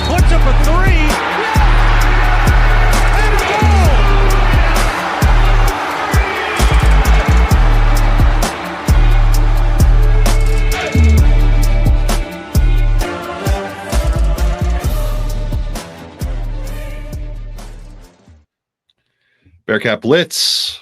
puts up a three. And a goal! Bearcat Blitz,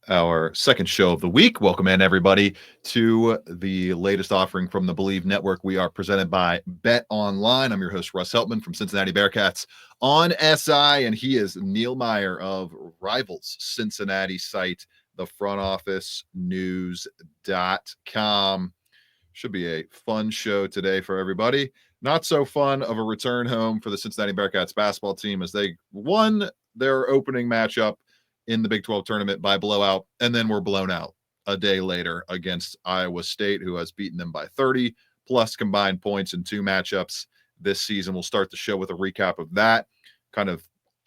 our second show of the week. Welcome in, everybody, to the latest offering from the Believe Network. We are presented by Bet Online. I'm your host, Russ Heltman from Cincinnati Bearcats on SI, and he is Neil Meyer of Rivals Cincinnati site, thefrontofficenews.com. Should be a fun show today for everybody. Not so fun of a return home for the Cincinnati Bearcats basketball team as they won their opening matchup in the Big 12 tournament by blowout, and then were blown out a day later against Iowa State, who has beaten them by 30 plus combined points in two matchups this season. We'll start the show with a recap of that, kind of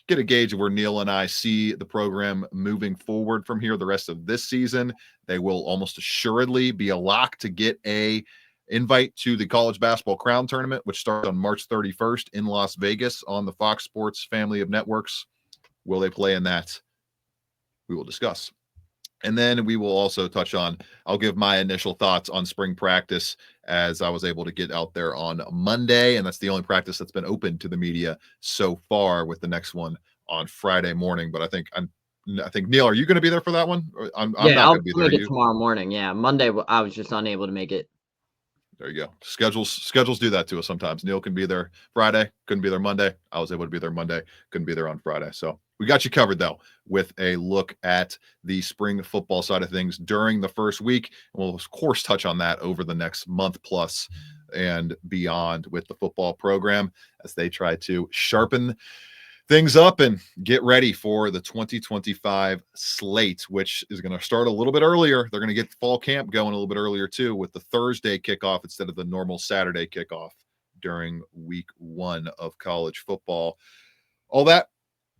get a gauge of where Neil and I see the program moving forward from here the rest of this season. They will almost assuredly be a lock to get a invite to the College Basketball Crown Tournament, which starts on March 31st in Las Vegas on the Fox Sports family of networks. Will they play in that? We will discuss. And then we will also touch on, I'll give my initial thoughts on spring practice as I was able to get out there on Monday. And that's the only practice that's been open to the media so far, with the next one on Friday morning. But I think Neil, are you going to be there for that one? I'm not going to be there. I'll make it tomorrow morning. Yeah. Monday, I was just unable to make it. There you go. Schedules do that to us sometimes. Neil can be there Friday, couldn't be there Monday. I was able to be there Monday, couldn't be there on Friday. So we got you covered, though, with a look at the spring football side of things during the first week. And we'll, of course, touch on that over the next month plus and beyond with the football program as they try to sharpen things up and get ready for the 2025 slate, which is going to start a little bit earlier. They're going to get fall camp going a little bit earlier, too, with the Thursday kickoff instead of the normal Saturday kickoff during week one of college football. All that.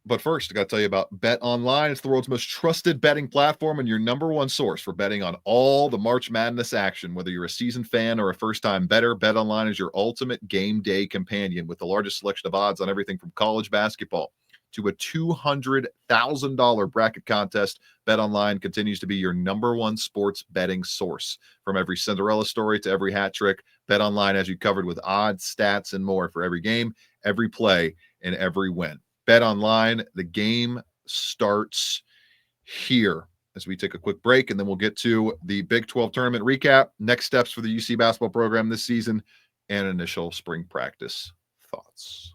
But first, I got to tell you about Bet Online. It's the world's most trusted betting platform and your number one source for betting on all the March Madness action. Whether you're a seasoned fan or a first-time bettor, Bet Online is your ultimate game day companion with the largest selection of odds on everything from college basketball to a $200,000 bracket contest. Bet Online continues to be your number one sports betting source. From every Cinderella story to every hat trick, Bet Online has you covered with odds, stats, and more for every game, every play, and every win. Bet Online, the game starts here as we take a quick break, and then we'll get to the Big 12 tournament recap, next steps for the UC basketball program this season, and initial spring practice thoughts.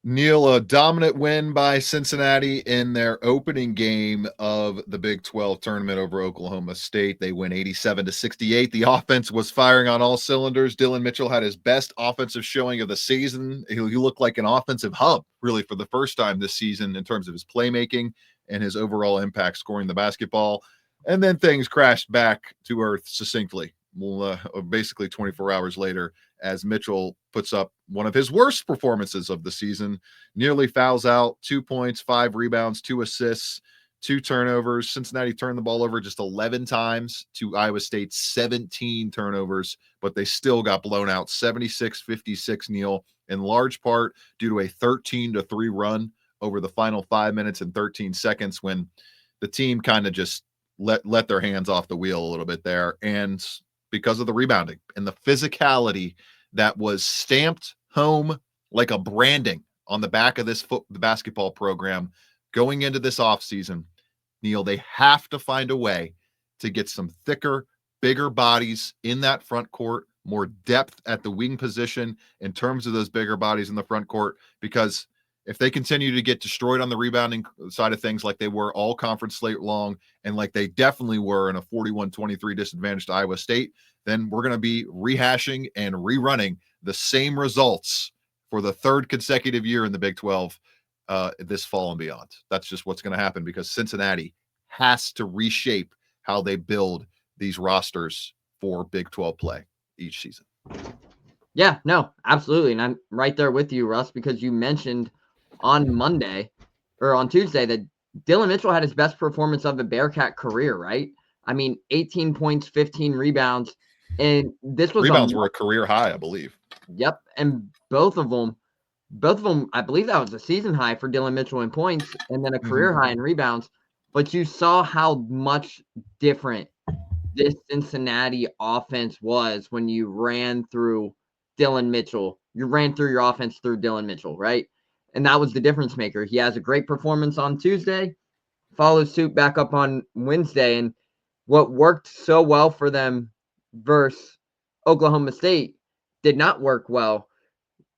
Neil, a dominant win by Cincinnati in their opening game of the Big 12 tournament over Oklahoma State. They win 87-68. The offense was firing on all cylinders. Dylan Mitchell had his best offensive showing of the season. He looked like an offensive hub, really, for the first time this season in terms of his playmaking and his overall impact scoring the basketball. And then things crashed back to earth succinctly, basically 24 hours later, as Mitchell puts up one of his worst performances of the season, nearly fouls out, 2 points, 5 rebounds, 2 assists, 2 turnovers. Cincinnati turned the ball over just 11 times to Iowa State's 17 turnovers, but they still got blown out 76-56, Neil, in large part due to a 13-3 run over the final 5 minutes and 13 seconds when the team kind of just let their hands off the wheel a little bit there. And because of the rebounding and the physicality that was stamped home like a branding on the back of this the basketball program going into this offseason, Neil, they have to find a way to get some thicker, bigger bodies in that front court, more depth at the wing position in terms of those bigger bodies in the front court, because if they continue to get destroyed on the rebounding side of things like they were all conference slate long and like they definitely were in a 41-23 disadvantage to Iowa State, then we're going to be rehashing and rerunning the same results for the third consecutive year in the Big 12 this fall and beyond. That's just what's going to happen because Cincinnati has to reshape how they build these rosters for Big 12 play each season. Yeah, no, absolutely. And I'm right there with you, Russ, because you mentioned on Monday or on Tuesday that Dillon Mitchell had his best performance of the Bearcat career, right? I mean, 18 points, 15 rebounds, and this was Rebounds were a career high, I believe. Yep, and both of them, I believe that was a season high for Dillon Mitchell in points, and then a career high in rebounds. But you saw how much different this Cincinnati offense was when you ran through Dillon Mitchell. You ran through your offense through Dillon Mitchell, right? And that was the difference maker. He has a great performance on Tuesday, follows suit back up on Wednesday, and what worked so well for them versus Oklahoma State did not work well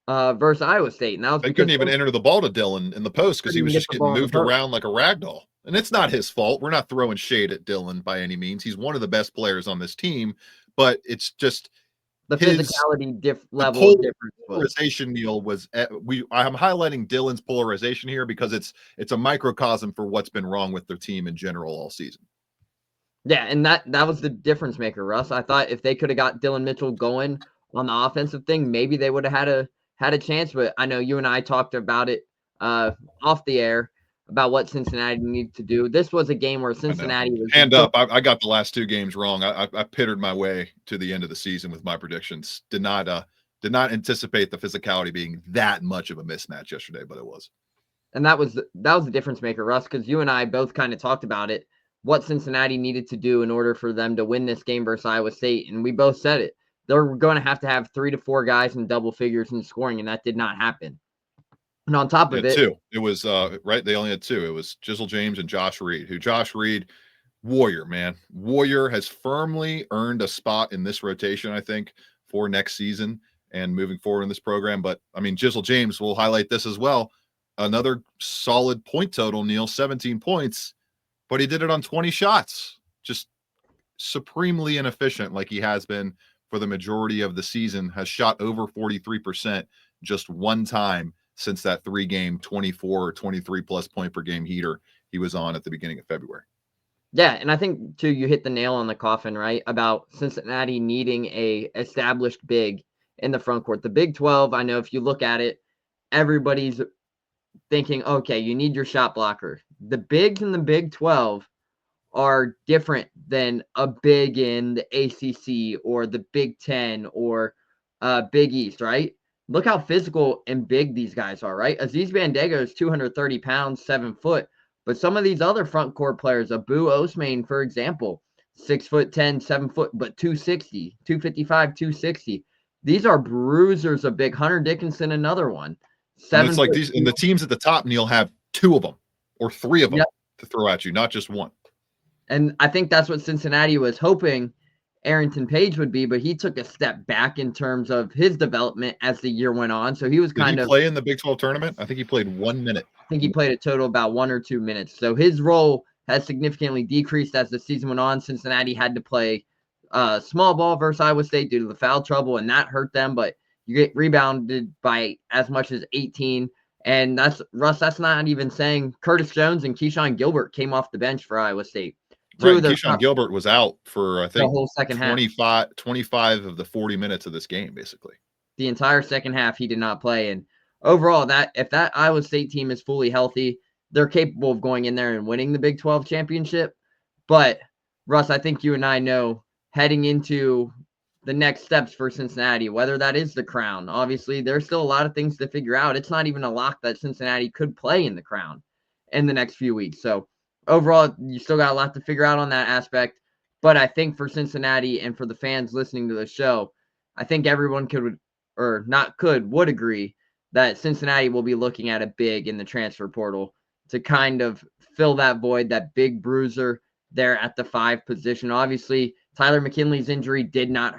versus Iowa State. And that was They because couldn't even enter the ball to Dillon in the post because he was get just the getting ball in the moved post. around like a rag doll. And it's not his fault. We're not throwing shade at Dillon by any means. He's one of the best players on this team, but it's just the his physicality level of difference was. polarization, Neil, was I'm highlighting Dillon's polarization here because it's a microcosm for what's been wrong with their team in general all season. Yeah, and that was the difference maker, Russ. I thought if they could have got Dillon Mitchell going on the offensive thing, maybe they would have had a chance. But I know you and I talked about it off the air about what Cincinnati needed to do. This was a game where Cincinnati was hand up. I got the last two games wrong. I pittered my way to the end of the season with my predictions. Did not anticipate the physicality being that much of a mismatch yesterday, but it was. And that was the difference maker, Russ, because you and I both kind of talked about it, what Cincinnati needed to do in order for them to win this game versus Iowa State. And we both said it. They're going to have 3 to 4 guys in double figures in scoring, and that did not happen. And on top of it, two. It was right. They only had 2. It was Jizzle James and Josh Reed, Warrior, man. Warrior has firmly earned a spot in this rotation, I think, for next season and moving forward in this program. But I mean, Jizzle James, will highlight this as well. Another solid point total, Neil, 17 points, but he did it on 20 shots. Just supremely inefficient, like he has been for the majority of the season. Has shot over 43% just one time since that 3-game 24 or 23 plus point per game heater he was on at the beginning of February. Yeah, and I think too you hit the nail on the coffin, right? About Cincinnati needing a established big in the front court. The Big 12, I know if you look at it, everybody's thinking, okay, you need your shot blocker. The bigs in the Big 12 are different than a big in the ACC or the Big 10 or Big East, right? Look how physical and big these guys are, right? Aziz Bandaogo is 230 pounds, 7 foot. But some of these other front court players, Abu Osman, for example, 6'10", 7 foot, but 260, 255, 260. These are bruisers of big. Hunter Dickinson, another one. And it's like these, and the teams at the top, Neil, have 2 of them or 3 of them to throw at you, not just one. And I think that's what Cincinnati was hoping Arrington Page would be, but he took a step back in terms of his development as the year went on. So he was Did he play in the Big 12 tournament? I think he played 1 minute. I think he played a total about 1 or 2 minutes. So his role has significantly decreased as the season went on. Cincinnati had to play small ball versus Iowa State due to the foul trouble, and that hurt them. But you get rebounded by as much as 18. And that's not even saying Curtis Jones and Keyshawn Gilbert came off the bench for Iowa State. Right, Keyshawn Gilbert was out for, I think, the whole second 25 of the 40 minutes of this game, basically. The entire second half, he did not play. And overall, if that Iowa State team is fully healthy, they're capable of going in there and winning the Big 12 championship. But, Russ, I think you and I know heading into the next steps for Cincinnati, whether that is the crown. Obviously, there's still a lot of things to figure out. It's not even a lock that Cincinnati could play in the crown in the next few weeks. So, overall, you still got a lot to figure out on that aspect. But I think for Cincinnati and for the fans listening to the show, I think everyone would agree that Cincinnati will be looking at a big in the transfer portal to kind of fill that void, that big bruiser there at the 5 position. Obviously, Tyler McKinley's injury did not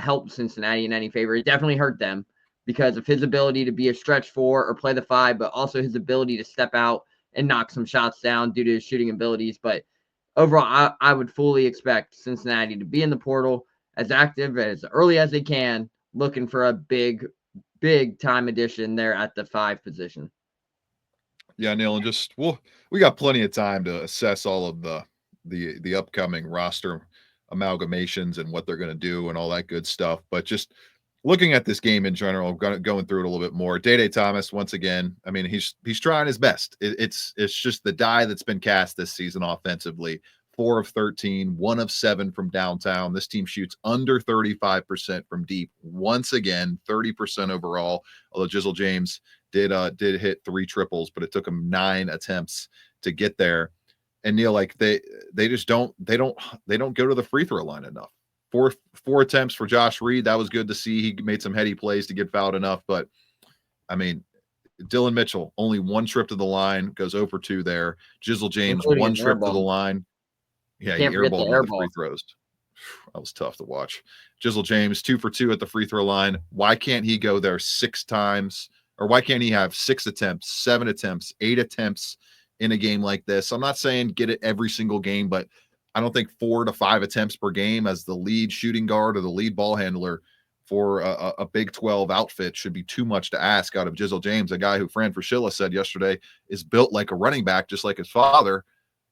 help Cincinnati in any favor. It definitely hurt them because of his ability to be a stretch 4 or play the 5, but also his ability to step out and knock some shots down due to his shooting abilities. But overall, I would fully expect Cincinnati to be in the portal as active as early as they can, looking for a big time addition there at the 5 position. Yeah, Neil, and we got plenty of time to assess all of the upcoming roster amalgamations and what they're going to do and all that good stuff. But just looking at this game in general, going through it a little bit more. Day Thomas, once again, I mean, he's trying his best. It's just the die that's been cast this season offensively. 4 of 13, 1 of 7 from downtown. This team shoots under 35% from deep. Once again, 30% overall. Although Jizzle James did hit 3 triples, but it took him 9 attempts to get there. And Neil, like they just don't go to the free throw line enough. Four attempts for Josh Reed. That was good to see. He made some heady plays to get fouled enough. But, I mean, Dylan Mitchell, only 1 trip to the line, goes 0 for 2 there. Jizzle James, Including 1 an trip to the airball. line. Yeah, he Can't forget the airballed one of the airball. free throws. That was tough to watch. Jizzle James, 2 for 2 at the free throw line. Why can't he go there 6 times? Or why can't he have 6 attempts, 7 attempts, 8 attempts in a game like this? I'm not saying get it every single game, but I don't think 4 to 5 attempts per game as the lead shooting guard or the lead ball handler for a Big 12 outfit should be too much to ask out of Jizzle James, a guy who Fran Fraschilla said yesterday is built like a running back, just like his father.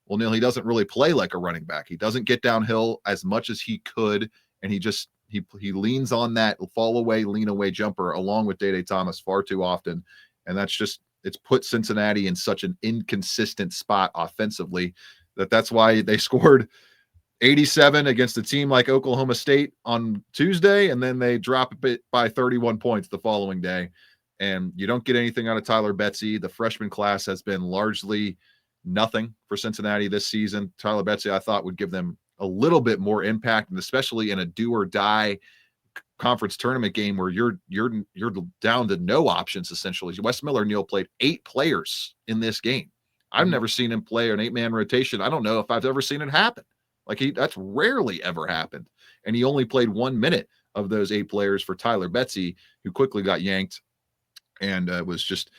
Well, Neil, he doesn't really play like a running back. He doesn't get downhill as much as he could, and he leans on that fall away, lean away jumper along with Day Thomas far too often, and it's put Cincinnati in such an inconsistent spot offensively that's why they scored 87 against a team like Oklahoma State on Tuesday, and then they drop it by 31 points the following day. And you don't get anything out of Tyler Betsy. The freshman class has been largely nothing for Cincinnati this season. Tyler Betsy, I thought, would give them a little bit more impact, and especially in a do or die conference tournament game where you're down to no options essentially. Wes Miller, Neil, played 8 players in this game. I've never seen him play an 8-man rotation. I don't know if I've ever seen it happen. That's rarely ever happened. And he only played 1 minute of those 8 players for Tyler Betsy, who quickly got yanked. And it was just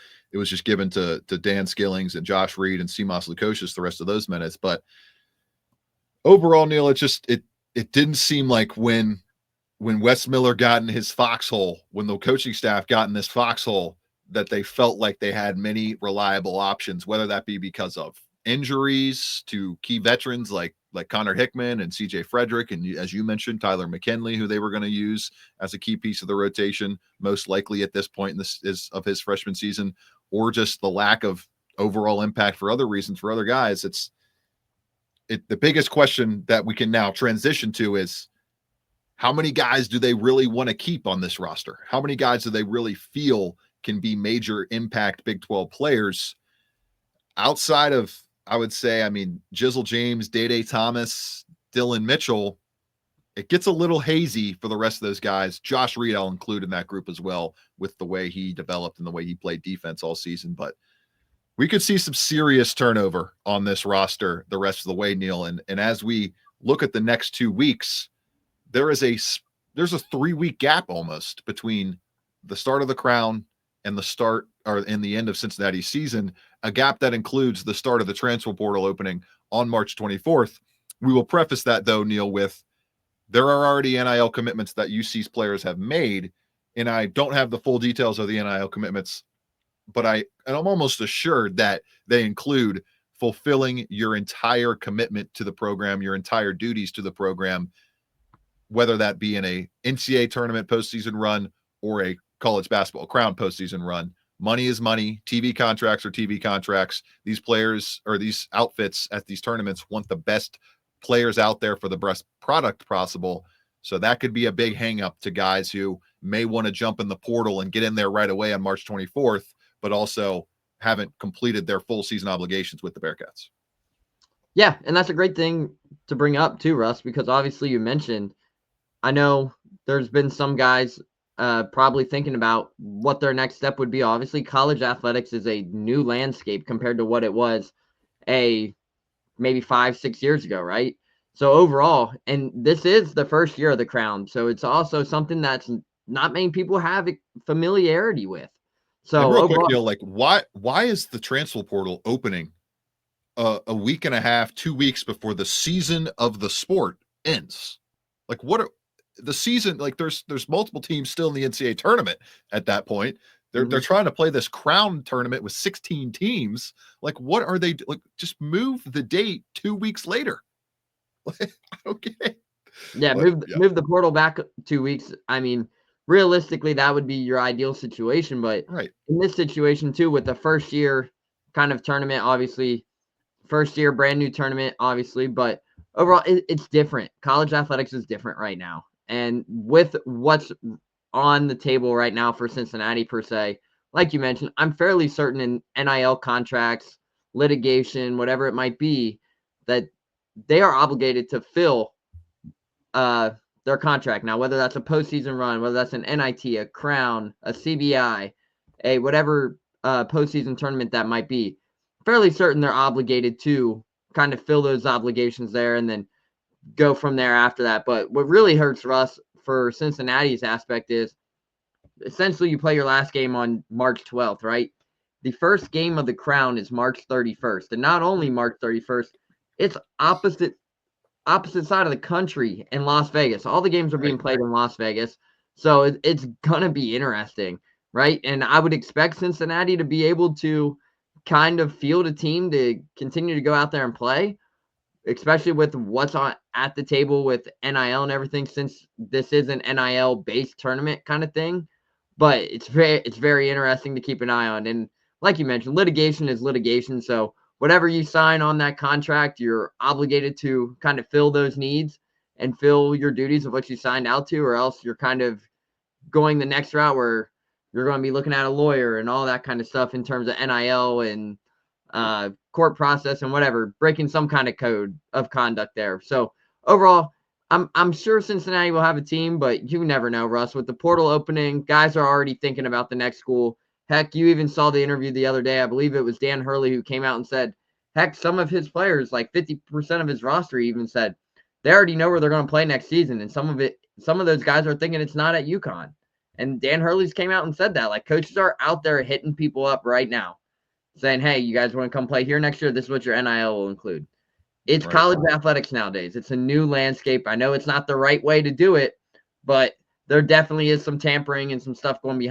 given to Dan Skillings and Josh Reed and Simas Lukosius the rest of those minutes. But overall, Neil, it didn't seem like when Wes Miller got in his foxhole, when the coaching staff got in this foxhole, that they felt like they had many reliable options, whether that be because of injuries to key veterans like Connor Hickman and CJ Frederick, and as you mentioned, Tyler McKinley, who they were going to use as a key piece of the rotation, most likely at this point of his freshman season, or just the lack of overall impact for other reasons for other guys. The biggest question that we can now transition to is, how many guys do they really want to keep on this roster? How many guys do they really feel can be major impact Big 12 players outside of, I would say, Jizzle James, Day Thomas, Dylan Mitchell? It gets a little hazy for the rest of those guys. Josh Reed, I'll include in that group as well, with the way he developed and the way he played defense all season. But we could see some serious turnover on this roster the rest of the way, Neil. And as we look at the next 2 weeks, there's a 3-week gap almost between the start of the Crown and the end of Cincinnati's season, a gap that includes the start of the transfer portal opening on March 24th. We will preface that, though, Neil, with there are already NIL commitments that UC's players have made, and I don't have the full details of the NIL commitments, but I'm almost assured that they include fulfilling your entire commitment to the program, your entire duties to the program, whether that be in a NCAA tournament postseason run or a college basketball Crown postseason run. Money is money. TV contracts are TV contracts. These players or these outfits at these tournaments want the best players out there for the best product possible. So that could be a big hang up to guys who may want to jump in the portal and get in there right away on March 24th, but also haven't completed their full season obligations with the Bearcats. Yeah, and that's a great thing to bring up too, Russ, because obviously you mentioned, I know there's been some guys probably thinking about what their next step would be. Obviously, college athletics is a new landscape compared to what it was maybe 5-6 years ago, right? So overall, and this is the first year of the Crown, so it's also something that's not many people have familiarity with. So and real overall, quick, Neil, why is the transfer portal opening a week and a half, 2 weeks before the season of the sport ends? The season, there's multiple teams still in the NCAA tournament at that point. They're trying to play this Crown tournament with 16 teams. What are they just move the date 2 weeks later? Okay. Yeah, move the portal back 2 weeks. realistically, that would be your ideal situation. But Right. in this situation too, with the first year kind of tournament, obviously, first year brand new tournament, obviously, but overall, it's different. College athletics is different right now, and with what's on the table right now for Cincinnati per se, like you mentioned, I'm fairly certain in NIL contracts, litigation, whatever it might be, that they are obligated to fill their contract. Now, whether that's a postseason run, whether that's an NIT, a crown, a CBI, a whatever postseason tournament that might be, fairly certain they're obligated to kind of fill those obligations there and then go from there after that. But what really hurts Russ for Cincinnati's aspect is essentially you play your last game on March 12th, right? The first game of the crown is March 31st. And not only March 31st, it's opposite side of the country in Las Vegas. All the games are being played in Las Vegas. So it's going to be interesting, right? And I would expect Cincinnati to be able to kind of field a team to continue to go out there and play, especially with what's on at the table with NIL and everything, since this is an NIL based tournament kind of thing. But it's very interesting to keep an eye on. And like you mentioned, litigation is litigation. So whatever you sign on that contract, you're obligated to kind of fill those needs and fill your duties of what you signed out to, or else you're kind of going the next route where you're going to be looking at a lawyer and all that kind of stuff in terms of NIL and court process and whatever, breaking some kind of code of conduct there. So overall, I'm sure Cincinnati will have a team, but you never know, Russ. With the portal opening, guys are already thinking about the next school. Heck, you even saw the interview the other day. I believe it was Dan Hurley who came out and said, heck, some of his players, like 50% of his roster, even said they already know where they're going to play next season. And some of those guys are thinking it's not at UConn. And Dan Hurley's came out and said that. Like, coaches are out there hitting people up right now, saying, hey, you guys want to come play here next year? This is what your NIL will include. It's college athletics nowadays. It's a new landscape. I know it's not the right way to do it, but there definitely is some tampering and some stuff going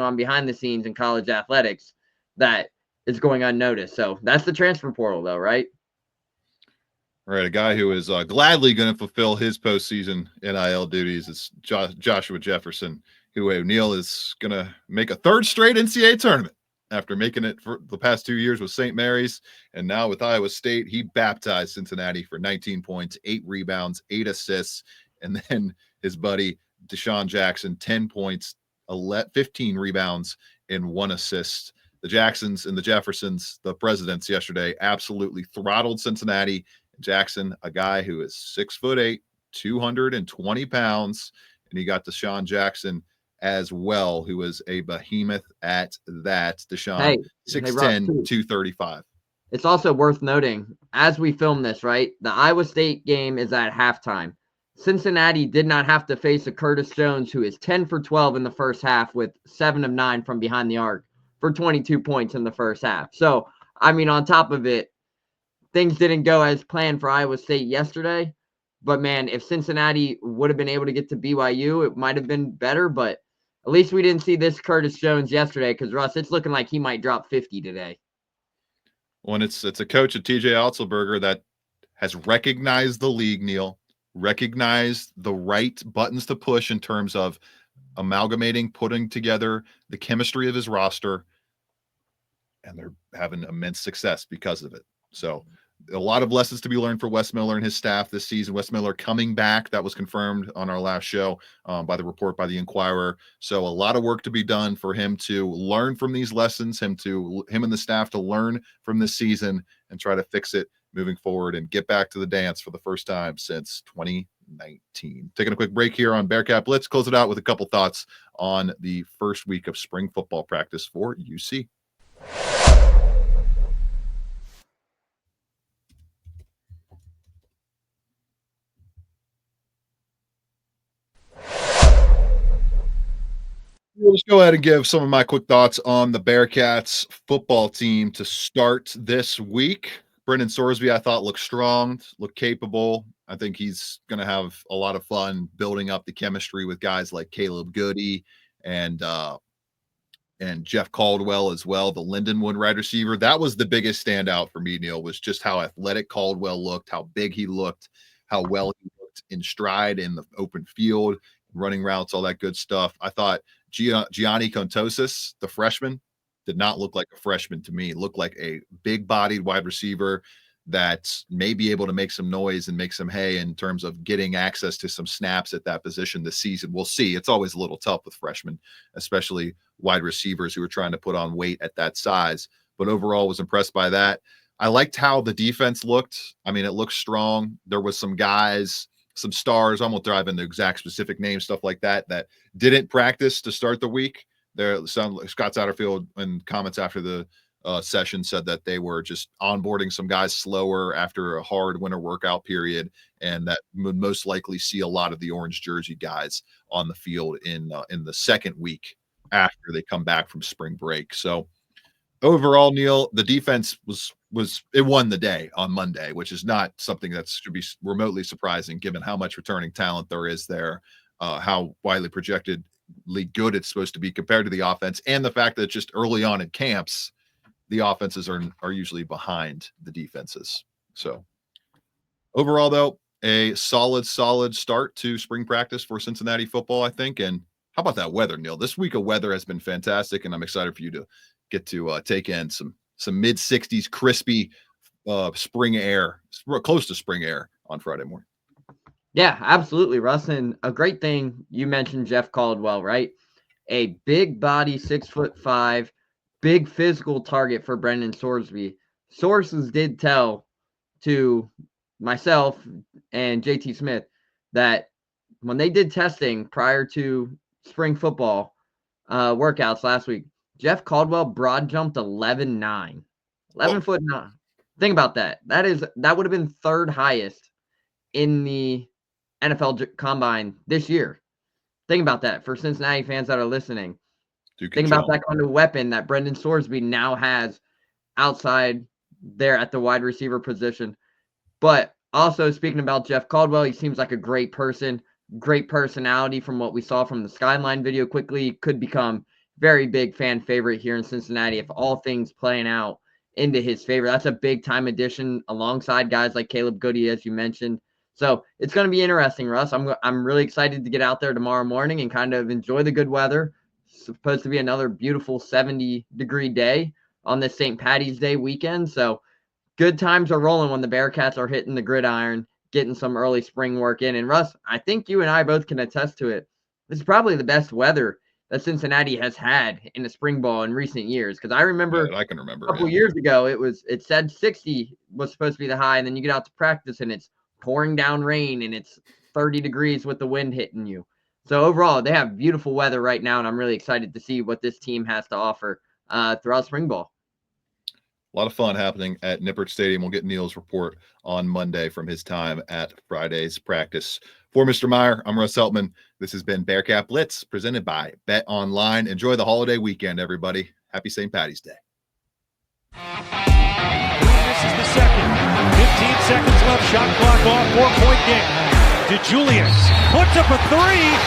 on behind the scenes in college athletics that is going unnoticed. So that's the transfer portal, though, right? Right. A guy who is gladly going to fulfill his postseason NIL duties is Joshua Jefferson, who Neil is going to make a third straight NCAA tournament after making it for the past 2 years with St. Mary's. And now with Iowa State, he baptized Cincinnati for 19 points, 8 rebounds, 8 assists. And then his buddy Deshaun Jackson, 10 points, 15 rebounds, and 1 assist. The Jacksons and the Jeffersons, the presidents yesterday, absolutely throttled Cincinnati. Jackson, a guy who is 6'8", 220 pounds, and he got Deshaun Jackson as well, who is a behemoth at that. Deshaun, 6'10", 235. It's also worth noting, as we film this, right, the Iowa State game is at halftime. Cincinnati did not have to face a Curtis Jones, who is 10 for 12 in the first half with 7 of 9 from behind the arc for 22 points in the first half. So, I mean, on top of it, things didn't go as planned for Iowa State yesterday. But, man, if Cincinnati would have been able to get to BYU, it might have been better. But at least we didn't see this Curtis Jones yesterday because, Russ, it's looking like he might drop 50 today. Well, and it's a coach at TJ Otzelberger that has recognized the league, Neil, recognized the right buttons to push in terms of amalgamating, putting together the chemistry of his roster, and they're having immense success because of it. So a lot of lessons to be learned for Wes Miller and his staff this season. Wes Miller coming back. That was confirmed on our last show by the report by the Inquirer. So a lot of work to be done for him to learn from these lessons, him and the staff to learn from this season and try to fix it moving forward and get back to the dance for the first time since 2019. Taking a quick break here on Bearcat Blitz. Close it out with a couple thoughts on the first week of spring football practice for UC. We'll just go ahead and give some of my quick thoughts on the Bearcats football team to start this week. Brendan Sorsby, I thought, looked strong, looked capable. I think he's going to have a lot of fun building up the chemistry with guys like Caleb Goody and Jeff Caldwell as well, the Lindenwood wide receiver. That was the biggest standout for me, Neil, was just how athletic Caldwell looked, how big he looked, how well he looked in stride in the open field. running routes, all that good stuff. I thought Gianni Contosis, the freshman, did not look like a freshman to me. Looked like a big-bodied wide receiver that may be able to make some noise and make some hay in terms of getting access to some snaps at that position this season. We'll see. It's always a little tough with freshmen, especially wide receivers who are trying to put on weight at that size. But overall, was impressed by that. I liked how the defense looked. I mean, it looked strong. There was some guys, some stars, I won't dive into exact specific names, stuff like that, that didn't practice to start the week. There, Scott Satterfield in comments after the session said that they were just onboarding some guys slower after a hard winter workout period, and that would most likely see a lot of the orange jersey guys on the field in the second week after they come back from spring break. So overall, Neil, the defense it won the day on Monday, which is not something that should be remotely surprising given how much returning talent there is there, how widely projectedly good it's supposed to be compared to the offense, and the fact that just early on in camps, the offenses are usually behind the defenses. So overall, though, a solid start to spring practice for Cincinnati football, I think. And how about that weather, Neil? This week of weather has been fantastic, and I'm excited for you to get to take in some mid-60s crispy spring air, close to spring air on Friday morning. Yeah, absolutely, Russ. And a great thing you mentioned, Jeff Caldwell, right? A big body, 6'5", big physical target for Brendan Sorsby. Sources did tell to myself and JT Smith that when they did testing prior to spring football workouts last week, Jeff Caldwell broad jumped 11'9", 11'9". Think about that. That would have been third highest in the NFL combine this year. Think about that for Cincinnati fans that are listening. Think about that kind of weapon that Brendan Sorsby now has outside there at the wide receiver position. But also speaking about Jeff Caldwell, he seems like a great person, great personality from what we saw from the Skyline video. Quickly could become very big fan favorite here in Cincinnati if all things playing out into his favor. That's a big time addition alongside guys like Caleb Goody, as you mentioned. So it's going to be interesting, Russ. I'm really excited to get out there tomorrow morning and kind of enjoy the good weather. It's supposed to be another beautiful 70-degree day on this St. Patty's Day weekend. So good times are rolling when the Bearcats are hitting the gridiron, getting some early spring work in. And Russ, I think you and I both can attest to it. This is probably the best weather that Cincinnati has had in the spring ball in recent years. Because I remember, I can remember a couple years ago, it said 60 was supposed to be the high, and then you get out to practice and it's pouring down rain and it's 30 degrees with the wind hitting you. So overall, they have beautiful weather right now, and I'm really excited to see what this team has to offer throughout spring ball. A lot of fun happening at Nippert Stadium. We'll get Neil's report on Monday from his time at Friday's practice. For Mr. Meyer, I'm Russ Heltman. This has been Bearcat Blitz, presented by Bet Online. Enjoy the holiday weekend, everybody. Happy St. Patty's Day. This is the second. 15 seconds left. Shot clock off. 4-point game. DeJulius puts up a three.